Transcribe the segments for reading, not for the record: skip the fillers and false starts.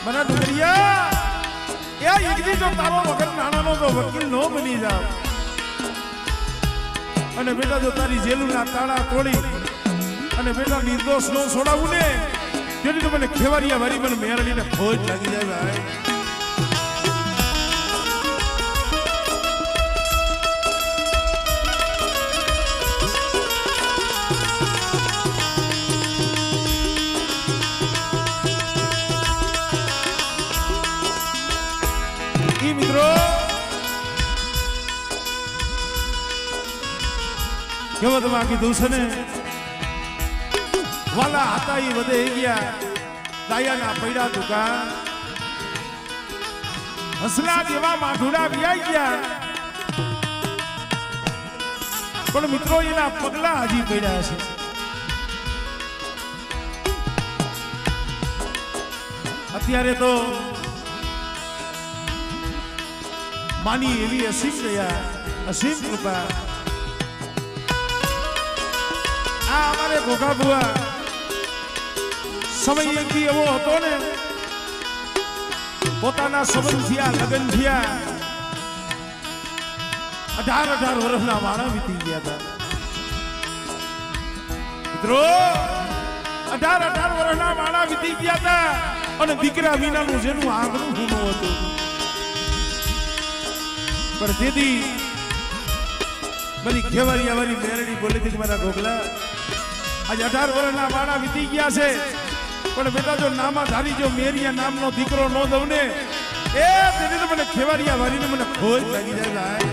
મને ડુંગરિયા એ એકદી જો તારો વગર નાણાનો તો વકીલ નો બની જાવ અને બેટા જો તારી જેલુના તાળા તોડી અને બેટા નિર્દોષ નો છોડાવું ને તેથી તો મને ખેવારિયા વારી મને મેરડીને ખોજ લાગી જાય ભાઈ કેવો તમે કીધું છે ને વાલા હતા એ વધે ગયા દાયાના પૈડા દુકાન હસલા જેવા માઢુડા વ્યાઈ ગયા પણ મિત્રો એના પગલા હજી પડ્યા છે અત્યારે તો માની એવી અસીમ દયા અસીમ કૃપા અમારે ઘોઘા બુઆ સમય એકથી એવો હતો ને પોતાના સંબંધ થયા લગ્ન થયા 18 વર્ષના માણા વીતી ગયા હતા મિત્રો 18 વર્ષના માણા વીતી ગયા હતા અને દીકરા વિનાનું જેનું આંગણું ભૂનું હતું પણ તેથી બધી ખેવારિયા વાળી મેરડી બોલી હતી કે મારા ગોગલા આજે 18 વર્ષના માણા વીતી ગયા છે પણ બેટા જો નામાધારી જો મેરિયા નામનો દીકરો ન દઉં ને એ તેથી તો મને ખેવારિયા વારીને મને ખોજ લાગી જાય ભાઈ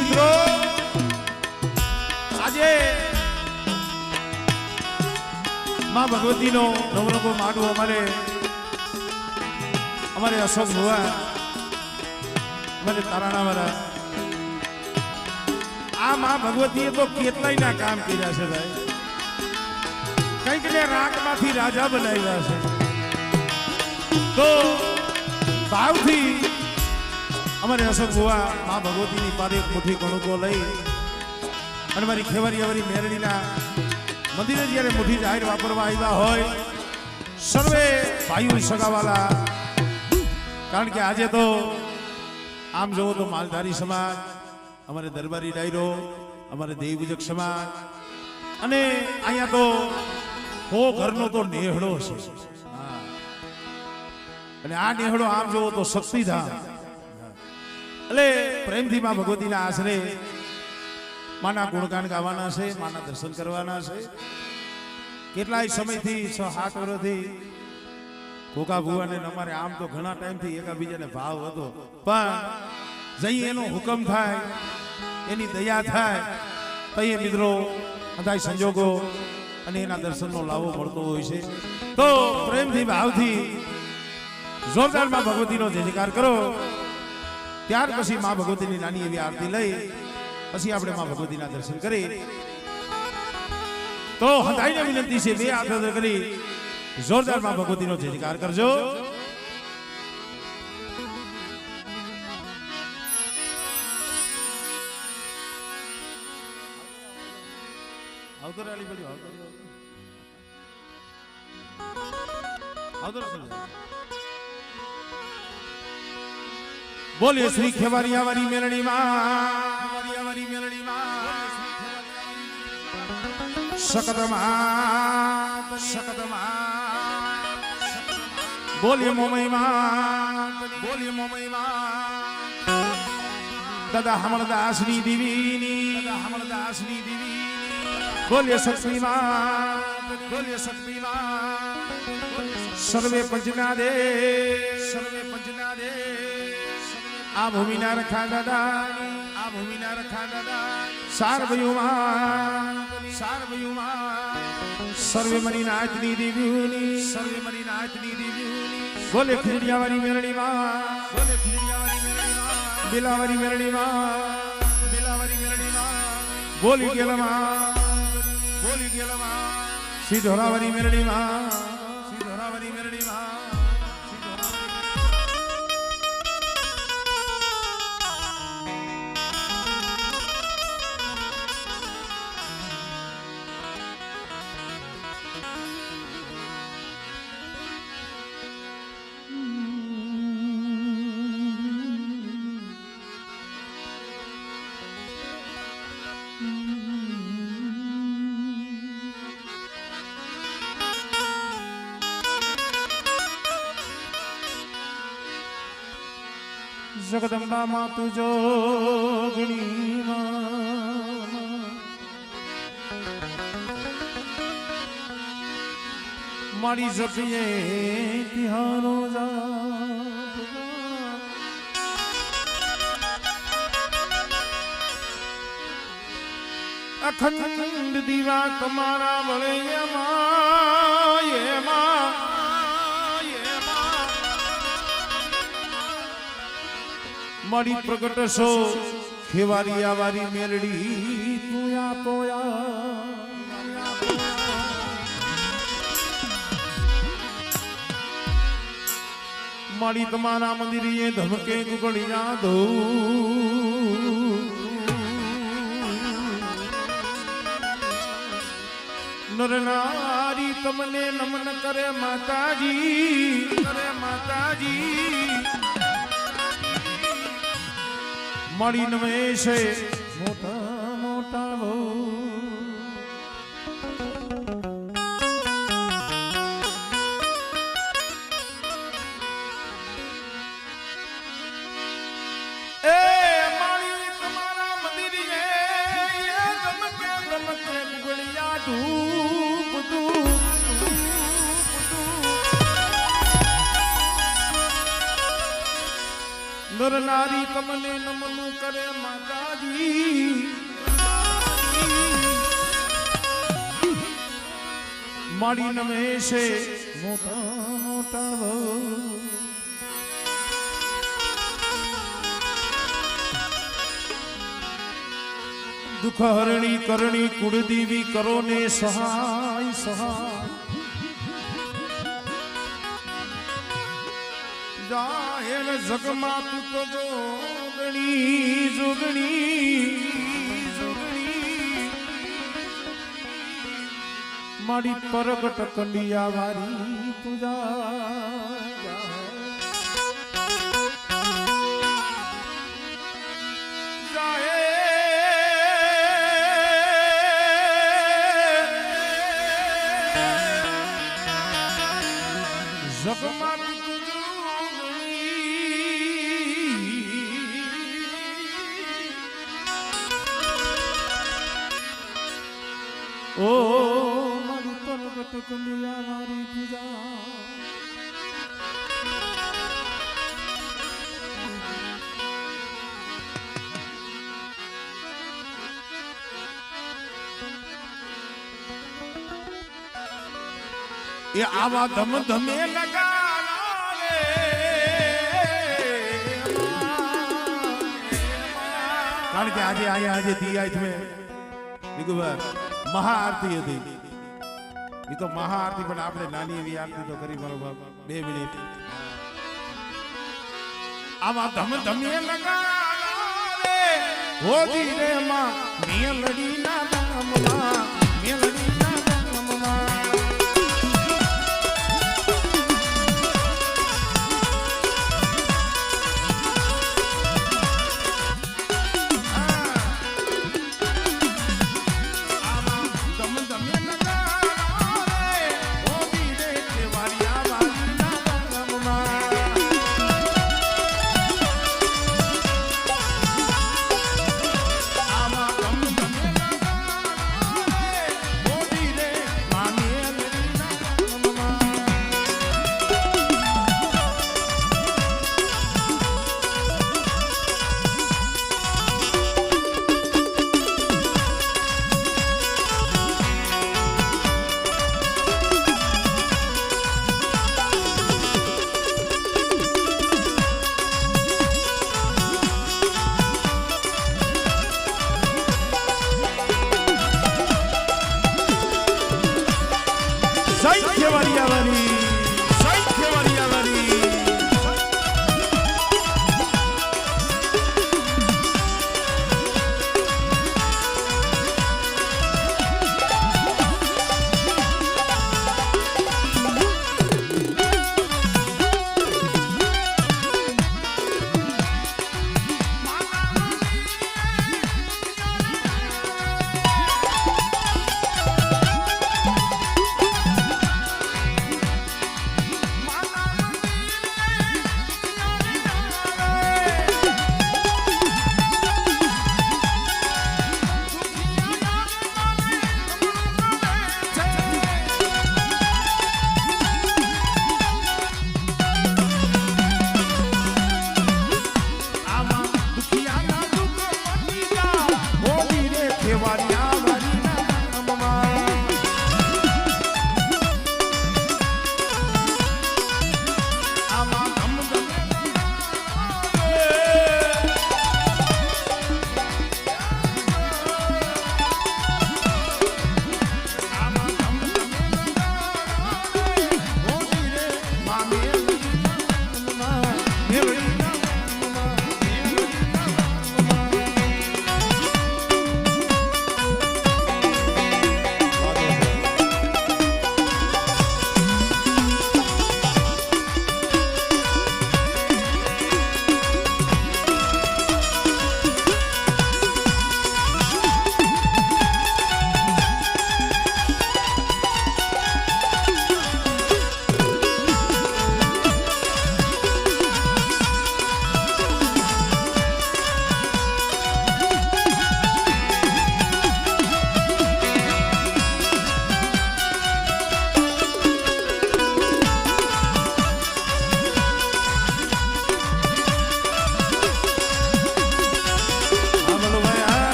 મિત્રો આજે માં ભગવતીનો નવરંગો માંડવો અમારે અશોક ભુવા અમારે તારાણા વાળા આ માં ભગવતીએ તો કેટલાય ના કામ કર્યા છે ભાઈ કઈક ને રાગમાંથી રાજા બનાવ્યા છે તો ભાવથી અમારે અશોક ભુવા માં ભગવતીની પાસે એક મુઠ્ઠી કણુકો લઈ અને મારી ખેવારિયાવાળી મેરડીના મંદિરે જ્યારે મુઠ્ઠી જાહેર વાપરવા આવ્યા હોય સર્વે ભાઈઓ સગાવાલા કારણ કે આજે તો આમ જોવો તો માલધારી સમાજ અમારે દરબારી ડાયરો અમારે દેવપૂજક સમાજ અને અહીંયા તો હો ઘરનો તો નેહડો છે અને આ નેહડો આમ જોવો તો શક્તિધામ એટલે પ્રેમથી માં ભગવતીના આશરે માના ગુણગાન ગાવાના છે માના દર્શન કરવાના છે કેટલાય સમયથી 6-7 વર્ષથી કોકા ભુવાને અમારે આમ તો ઘણા ટાઈમથી એકાબીજાને ભાવ હતો પણ જઈ એનો હુકમ થાય એની દયા થાય તો એ મિત્રો બધા સંજોગો અને એના દર્શનનો લાવો મળતો હોય છે તો પ્રેમથી ભાવથી જોરદાર માં ભગવતીનો જયકાર કરો ત્યાર પછી માં ભગવતીની નાની એવી આરતી લઈ પછી આપણે માં ભગવતીના દર્શન કરી તો હદાઈને વિનંતી છે બે હાથ કરી જોરદાર માં ભગવતીનો જયકાર કરજો બોલીએ શ્રી ખેવારિયા વાળી મેલડી માં શકતમાં બોલીએ મોમઈ માં દાદા હમણદાસની દીવીની બોલીએ શક્તિમાં સર્વે પંચના દે આ ભૂમિના રખા દાદા સારભયુમાં સર્વે મની નાચની દેવીઓની બોલે ખીડિયાવાળી મેરડીમાં બેલાવાળી મેરડીમાં બોલી ગેલમાં સિધોરાવાળી મેરડીમાં જગદંબા માતુ જોગણી મારી જપીએ તિહારો અખંડ દીવા તમારા વળે મારી પ્રગટ સો ખેવારી આવારી મેલડી તુયા તોયા મારી તમારા મંદિરે ધમકે ગુગળી ના દો નર નારી તમને નમન કરે માતાજી મારી નમે છે મોટા મોટા બહુ નર નારી તમને નમન કરે માતાજી મારી નમે છે મોટા મોટા બહુ દુઃખ હરણી કરણી કુળદેવી કરો ને સહાય સહાય જાહેર જગમાં તું તો જોગણી મારી પરગટ કંડિયા વારી પૂજા જગમાં ઓ મારી પરગટ કંડિયા મારી પૂજા એ આવા ધમ ધમે લગાવે કારણ કે આજે અહીંયા આજે દિયા તમે મહાઆરતી હતી એ તો મહાઆરતી પણ આપણે નાની એવી આરતી તો કરી બરોબર 2 મિનિટ આવા ધમ ધમે લગાવે હોદી રે માં મેલડી ના નામમાં મેલડી ના નામમાં માને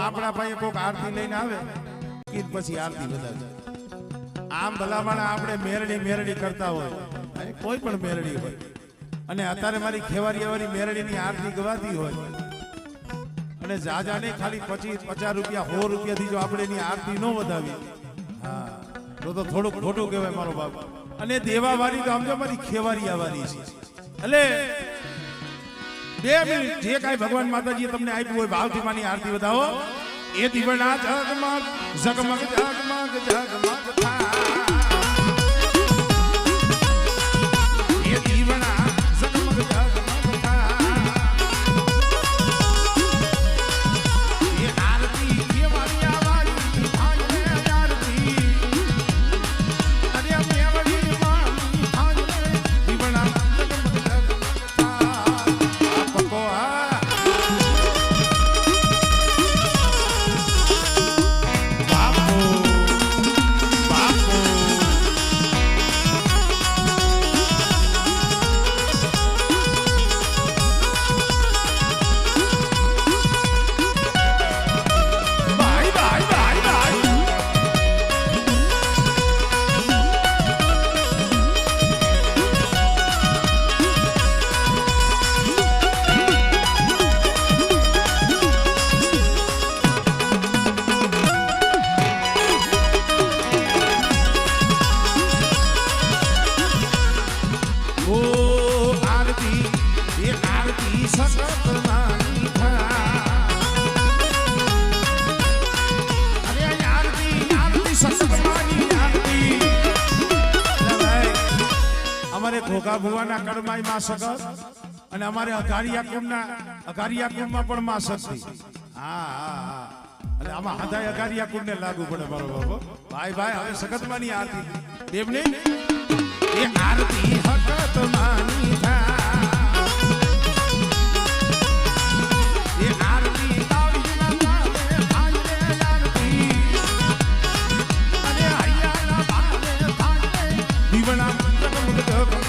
આપણા ભાઈ કોક આરતી લઈને આવે કે પછી આરતી બતાવે. આમ ભલામણ આપણે મેરડી કરતા હોય, કોઈ પણ મેરડી હોય, અને અત્યારે મારી ખેવારીયાવાળી મેરડીની આરતી ગવાતી હોય અને જાજાને ખાલી 50 રૂપિયા 100 રૂપિયાથી જો આપણે એની આરતી ન વધાવી, હા તો થોડુંક ખોટું કહેવાય મારો બાપ. અને દેવાવાળી તો સમજો મારી ખેવારીયાવાળી છે. એટલે 2 મિનિટ જે કાંઈ ભગવાન માતાજીએ તમને આપ્યું હોય ભાવથી માની આરતી વધાવો. એ દીવડા ઝગમગ ઝગમગ ઝગમગ ઝગમગ થાય, એ દીવડા ઝગમગ ઝગમગ થાય, એ આરતી કેવાળિયાવાળી ભાંજે આરતી, અરે મેવડી માની ભાંજે દીવડા ઝગમગ ઝગમગ થાય. આપકો ઘોઘા ભુવાના કડમાઈ માં સગત અને અમારે અઘારિયા કુંડમાં પણ માં શક્તિ. હા અને આમાં હાથાય અઘારિયા કુંડ ને લાગુ પડે મારો બાબો. ભાઈ હવે સગતમાની આરતી દેવને એ આરતી હકત માની થા, એ આરતી તાળીના તાલે ભાંજે આરતી, અને હૈયાના ભાલે ભાંજે દીવડા જગમગ જગમગ.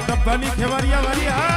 ડબ્બાની ખેવારીયાવાળી હા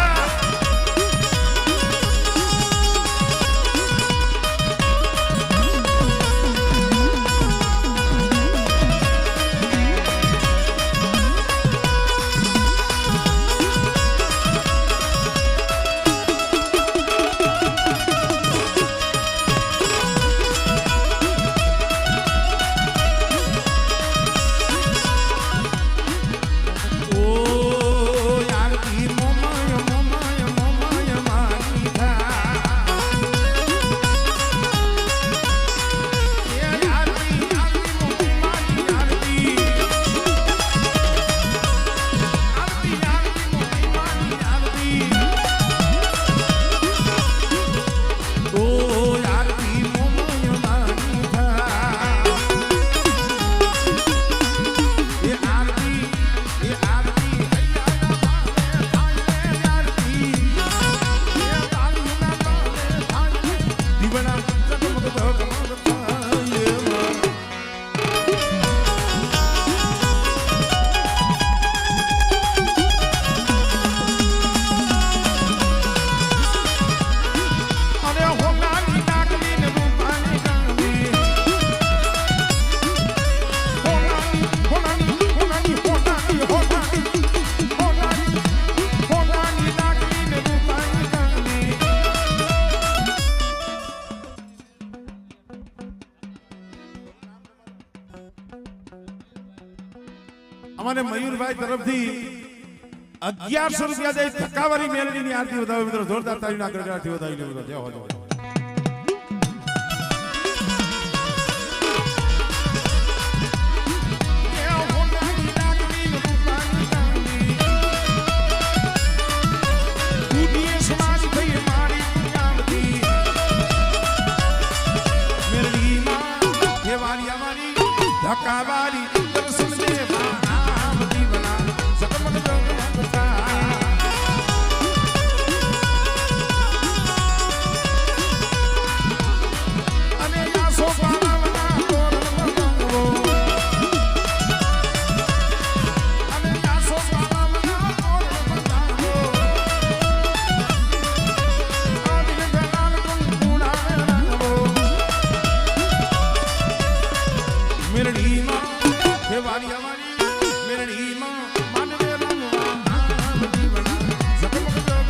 અમારે મયુરભાઈ તરફથી 1100 રૂપિયા દઈ ધક્કાવાળી મેલડીની આરતી વધાવો મિત્રો, જોરદાર તાળીના ગડગડાટથી વધાવી લે મિત્રો. જય હો જય. ધક્કાવાળી દર્શન દેવા આવતી બના સકમન જગમગતા અને આસો પાવના તોરણ મંગવો અને આસો પાવના તોરણ મંગવો આદિ ગલાલ કુંડા રંગવો મેરડી વાલી અમારી મેરડી માં માનવે રંગવા આવતી બના સકમન જગમગતા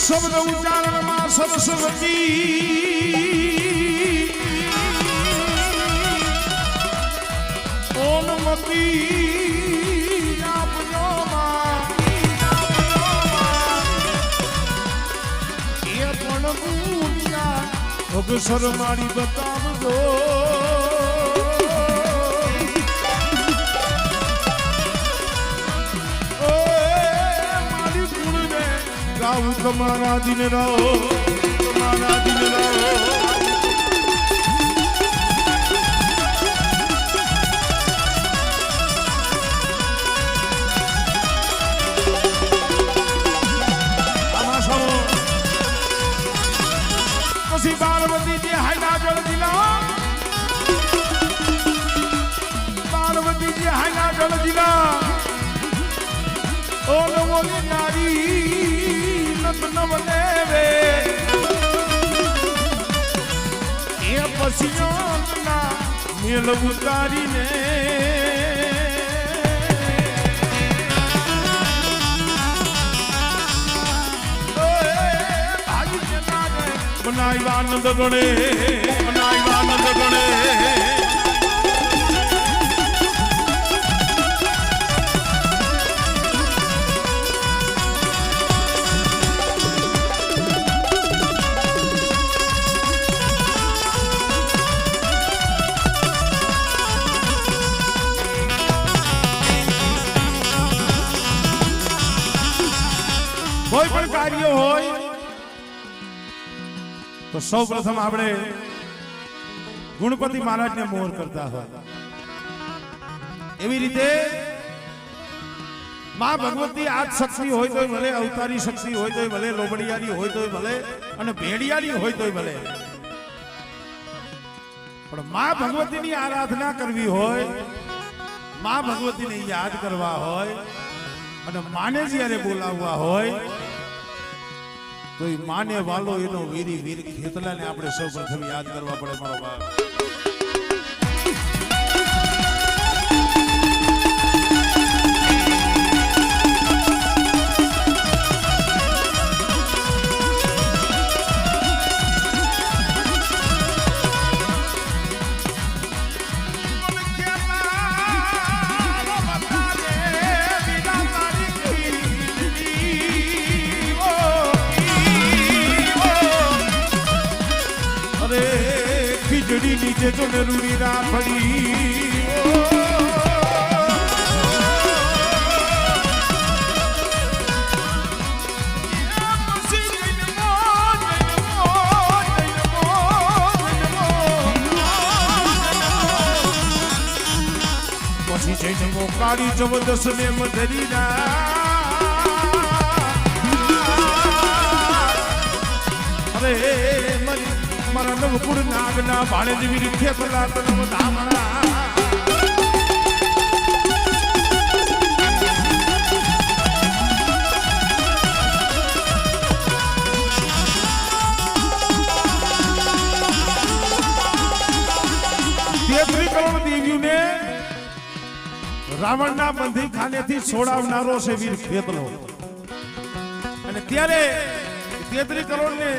શબ્દ ઉચ્ચારણમાં સરસ્વતી ઓનમતી આપનોમાં એ પણ પૂર્યા અગસર મારી બતાવજો ગાઉં તમારા દિન રહો, તમારા દિન રહો. પછી પાર્વતી જે હાઈના જળ દિલા, પાર્વતી જે હાઈના જળ દિલા ઓ નવોની નારી નવ દેવે એ પછી મેલ ઉતારીને બનાવ્યા આનંદ ગણે, બનાવ્યા આનંદ ગણે. કોઈ પણ કાર્ય હોય તો સૌ પ્રથમ આપણે ગુણપતિ મહારાજને મોર કરતા હોય. એવી રીતે માં ભગવતી આજ શક્તિ હોય તોય ભલે, અવતારી શક્તિ હોય તોય ભલે, લોબડિયાની હોય તોય ભલે અને ભેડિયાની હોય તોય ભલે, પણ માં ભગવતીની આરાધના કરવી હોય, માં ભગવતીને યાદ કરવા હોય અને માને જ્યારે બોલાવવા હોય તો એ માને વાલો એનો વીરી વીર ખેતલાને આપણે સૌ પ્રથમ યાદ કરવા પડે મારો બાપ. ખીજડી નીચે તો નરૂડી ના પડી પછી જઈને મોકાળી જબરદસ્ત ને મધરી ના અરે મારા નવપુર નાગના ભાડે જેવી ખેતલા તનવ ધામણા દેવીઓને રાવણના બંધી ખાનેથી છોડાવનારો છે વીર ખેતલો. અને ત્યારે 33 કરોડ ને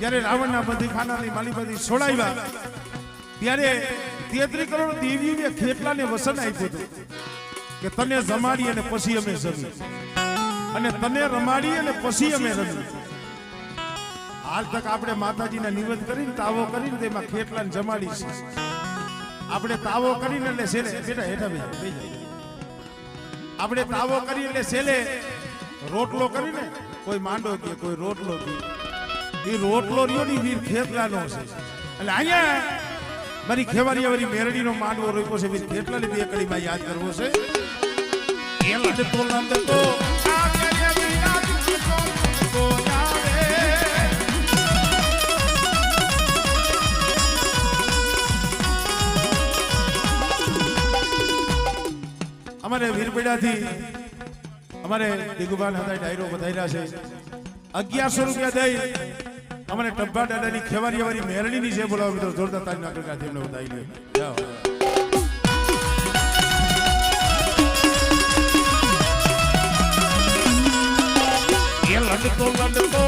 જ્યારે રાવણના બંધીખાનાની માલિકમાંથી છોડાવ્યા ત્યારે 33 કરોડ દેવીઓને ખેતલાને વસન આપ્યું હતું કે તને જમાડી અને પછી અમે જમી અને તને રમાડી અને પછી અમે રમી. હાલ તક આપણે માતાજીના નિવેદ કરીને તાવો કરીને તેમાં ખેતલાને જમાડી છે. આપણે તાવો કરીને એટલે છેલ્લે બેટા હેઠા બેસી જાય. આપણે તાવો કરી એટલે છેલ્લે રોટલો કરીને કોઈ માંડો કે કોઈ રોટલો કે એ રોટલો રહ્યો ની વીર ખેતલાનો છે. એટલે અહીંયા મારી ખેવારીયા વાળી મેરડીનો માંડવો રોપ્યો છે વીર ખેતલાની બે કડીમાં યાદ કરવો છે. એ લડતો લડતો અમારે વીરપેડાથી અમારે દિગુબાન હતા ડાયરો વધાર્યા છે 1100 રૂપિયા દઈ અમારે ટબ્બા દાદાની ખેવારીયા વાળી મેરડીની છે. બોલાવો મિત્રો જોરદાર તાળી નાખો તેમને વધારી લે. એ લડતો લડતો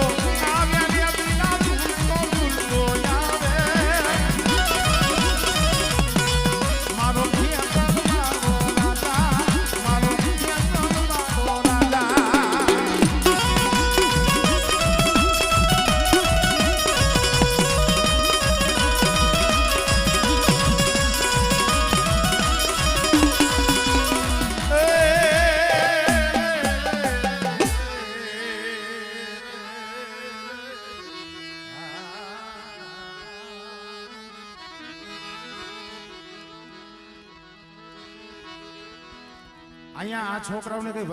અહીંયા આ છોકરાઓને કઈ